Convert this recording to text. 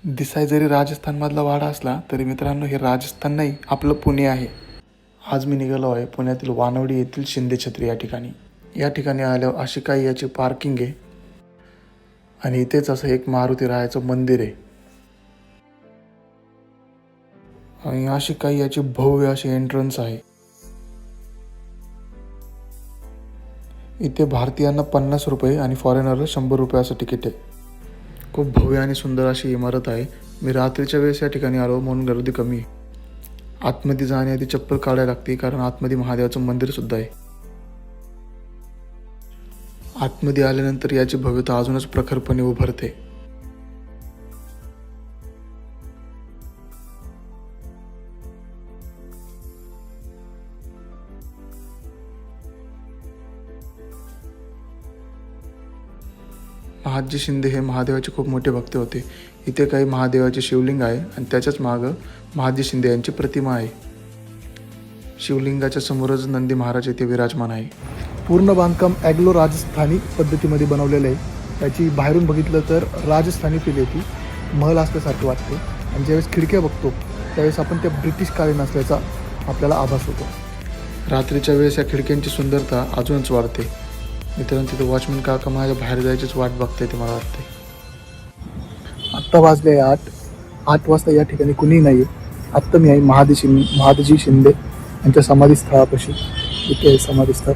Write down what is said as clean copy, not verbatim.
दिसाय जरी राजस्थानमधला वाडा असला तरी मित्रांनो हे राजस्थान नाही, आपलं पुणे आहे. आज मी निघालो आहे पुण्यातील वानवडी येथील शिंदे छत्री या ठिकाणी. या ठिकाणी आल्यावर अशी काही याची पार्किंग आहे आणि इथेच असं एक मारुती रायाचं मंदिर आहे आणि अशी काही याची भव्य अशी एंट्रन्स आहे. इथे भारतीयांना 50 रुपये आणि फॉरेनरला 100 रुपये असं तिकीट आहे. खूप भव्य आणि सुंदर अशी इमारत आहे. मी रात्रीच्या वेळेस या ठिकाणी आलो म्हणून गर्दी कमी आहे. आतमध्ये जाण्याआधी चप्पल काढायला लागते कारण आतमध्ये महादेवाचं मंदिर सुद्धा आहे. आतमध्ये आल्यानंतर याची भव्यता अजूनच प्रखरपणे उभरते. महादजी शिंदे हे महादेवाचे खूप मोठे भक्त होते. इथे काही महादेवाचे शिवलिंग आहे आणि त्याच्याच मागं महादजी शिंदे यांची प्रतिमा आहे. शिवलिंगाच्या समोरच नंदी महाराज येथे विराजमान आहे. पूर्ण बांधकाम ॲग्लो राजस्थानी पद्धतीमध्ये बनवलेलं आहे. त्याची बाहेरून बघितलं तर राजस्थानी फील येते, महल असल्यासारखं वाटते आणि ज्यावेळेस खिडक्या बघतो त्यावेळेस आपण त्या ब्रिटिश कालीन असल्याचा आपल्याला आभास होतो. रात्रीच्या वेळेस या खिडक्यांची सुंदरता अजूनच वाढते. मित्रांनो तिथे वॉचमन काका माझ्या बाहेर जायचीच वाट बघते ते मला वाटते. आत्ता वाजले 8 वाजता या ठिकाणी कुणीही नाही आहे. आत्ता मी आहे महादजी शिंदे यांच्या समाधीस्थळापाशी. इथे आहे समाधीस्थळ.